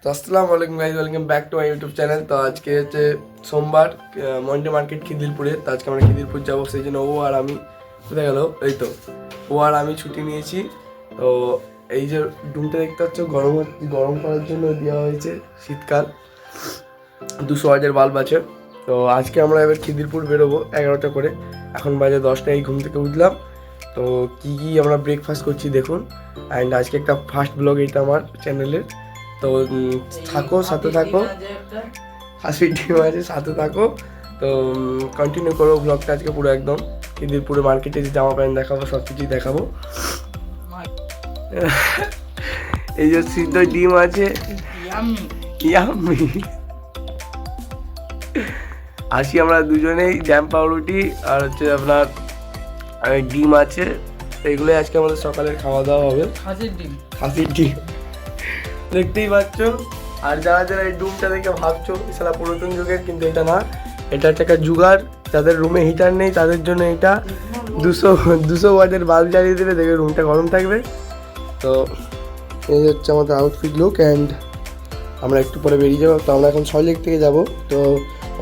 তো আসসালামু আলাইকুম guys, welcome back to my YouTube channel. তো আজকে হচ্ছে সোমবার, মন্ডে মার্কেট খিদিরপুরে। তো আজকে আমরা খিদিরপুর যাবো, সেই জন্য ও আর আমি কোথায় গেল, এই তো ও আর আমি ছুটি নিয়েছি। তো এই যে ডুমটা দেখতে পাচ্ছ, গরম করার জন্য দেওয়া হয়েছে। শীতকাল, 200 ওয়াটের বাল্ব আছে। তো আজকে আমরা এবার খিদিরপুর বেরোবো 11টা করে। এখন বাজে 10টায়, ঘুম থেকে উঠলাম। তো কী কী আমরা ব্রেকফাস্ট করছি দেখুন। অ্যান্ড আজকে একটা ফার্স্ট ব্লগ এটা আমার চ্যানেলের। তো থাকো, সাথে থাকো, হাসির ডিম আছে, সাথে থাকো। তো কন্টিনিউ করো ব্লগটা আজকে পুরো একদম। খিদিরপুরে মার্কেটে যে জামা প্যান্ট দেখাবো, সব কিছুই দেখাবো। এই যে সিদ্ধ ডিম আছে, ইয়াম্মি। আসি আমরা দুজনেই, জ্যাম পাউরুটি আর হচ্ছে আপনার ডিম আছে। এইগুলোই আজকে আমাদের সকালের খাওয়া দাওয়া হবে। খাসির ডিম দেখতেই পাচ্ছ। আর যারা যারা এই ডুমটা দেখে ভাবছো সালা পুরাতন যুগের, কিন্তু এটা না, এটা হচ্ছে একটা জুগার। যাদের রুমে হিটার নেই তাদের জন্য এটা 200 ওয়াটের বাল্ব জ্বালিয়ে দেবে, দেখবে রুমটা গরম থাকবে। তো এই হচ্ছে আমাদের আউটফিট লুক। অ্যান্ড আমরা একটু পরে বেরিয়ে যাবো। তো আমরা এখন সল্টলেক থেকে যাব। তো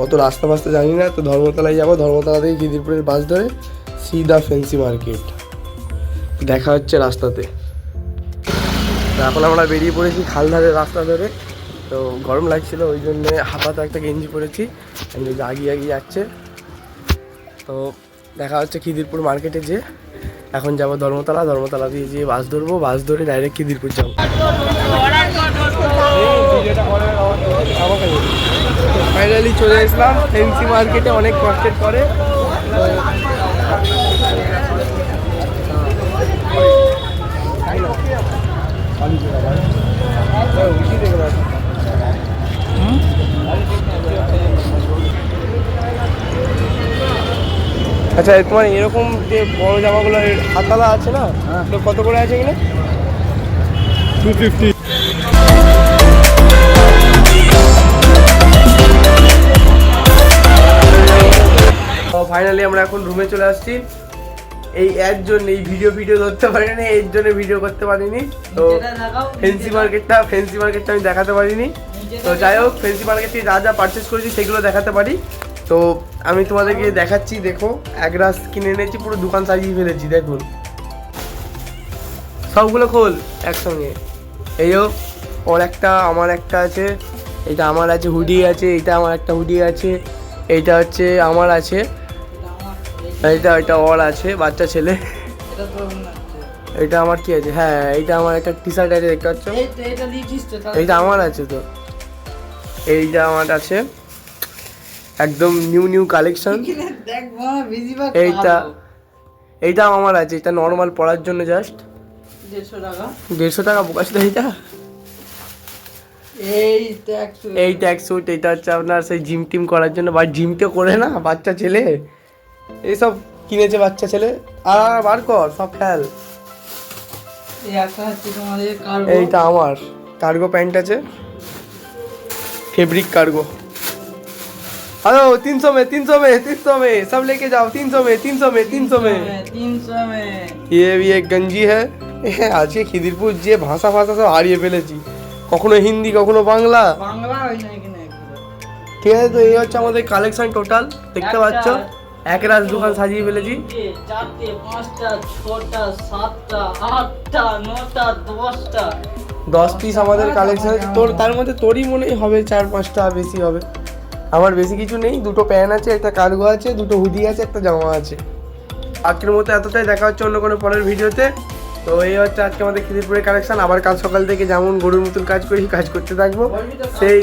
অত রাস্তা ফাস্তা জানি না, তো ধর্মতলায় যাবো। ধর্মতলা থেকে খিদিরপুরের বাস ধরে সিধা ফেন্সি মার্কেট। দেখা হচ্ছে রাস্তাতে। তো এখন আমরা বেরিয়ে পড়েছি খালধারের রাস্তা ধরে। তো গরম লাগছিল, ওই জন্যে হাফাতে একটা গেঞ্জি পরেছি। আগিয়ে যাচ্ছে। তো দেখা হচ্ছে খিদিরপুর মার্কেটে, যে এখন যাবো ধর্মতলা দিয়ে যেয়ে বাস ধরবো। বাস ধরে ডাইরেক্ট খিদিরপুর যাবো। ফাইনালি চলে আসলাম ফেন্সি মার্কেটে, অনেক কষ্টের পরে। আচ্ছা, তোমার এরকম যে বড় জামাগুলো হাতালা আছে না, তো কত করে আছে এখানে? 250। ফাইনালি আমরা এখন রুমে চলে আসছি। এই এর জন্য এই ভিডিও ধরতে পারিনি, এর জন্য ভিডিও করতে পারিনি। তো ফেন্সি মার্কেটটা আমি দেখাতে পারিনি। তো যাই হোক, ফেন্সি মার্কেট থেকে যা যা পারচেস করেছি সেগুলো দেখাতে পারি। তো আমি তোমাদেরকে দেখাচ্ছি, দেখো এক রাস কিনে এনেছি, পুরো দোকান সাজিয়ে ফেলেছি। দেখুন, সবগুলো খোল একসঙ্গে। এই হোক, ওর একটা, আমার একটা আছে, এটা আমার আছে, হুডি আছে, এটা আমার একটা হুডি আছে, এইটা হচ্ছে আমার আছে, এটা ওর আছে, বাচ্চা ছেলে। এটা আমার কি আছে? হ্যাঁ, এইটা আমার একটা টি শার্ট আছে, দেখতে পাচ্ছ? এইটা আমার আছে। তো এইটা আমার আছে, একদম নিউ কালেকশন। এইটা আমার আছে, এটা নর্মাল পড়ার জন্য, জাস্ট 150 টাকা বোকাস। এইটা এই ট্যাক্স স্যুট, এটা হচ্ছে আপনার সেই জিম টিম করার জন্য, বা জিম তো করে না, বাচ্চা ছেলে এইসব কিনেছে, বাচ্চা ছেলে। আর বার কর সব খেয়াল। এইটা আমার কার্গো প্যান্ট আছে, ফেব্রিক কার্গো। हेलो 300 में सब लेके जाओ। 300 में ये भी एक गंजी है। আজকে খিদিরপুর যে ভাষা সব হারিয়ে ফেলেছি, কখনো হিন্দি কখনো বাংলা। ঠিক আছে, তো এই হচ্ছে আমাদের কালেকশন টোটাল, দেখতে পাচ্ছ। এক রাত দোকান সাজিয়ে ফেলেছি। 10 পিস আমাদের কালেকশন। তোর তার মধ্যে তোরই মনে হবে 4-5টা, বেশি হবে। আমার বেশি কিছু নেই, 2টো প্যান্ট আছে, একটা কার্গো আছে, 2টো হুডি আছে, একটা জামা আছে। আজকের মতো এতটাই, দেখা হচ্ছে অন্য কোনো পরের ভিডিওতে। তো এই হচ্ছে আজকে আমাদের খিদিরপুরের কালেকশন। আবার কাল সকাল থেকে যেমন গরুর মতন কাজ করি, কাজ করতে থাকবো। সেই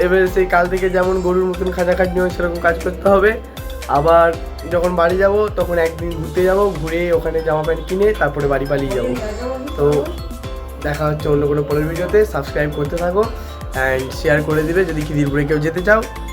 এবার সেই কাল থেকে যেমন গরুর মতন খাটাখাটনি হয়, সেরকম কাজ করতে হবে। আবার যখন বাড়ি যাব তখন একদিন ঘুরতে যাব, ঘুরে ওখানে জামা প্যান্ট কিনে তারপরে বাড়ি পালিয়ে যাব। তো দেখা হচ্ছে অন্য কোনো পরের ভিডিওতে। সাবস্ক্রাইব করতে থাকো অ্যান্ড শেয়ার করে দিবে যদি খিদিরপুরে কেউ যেতে চাও।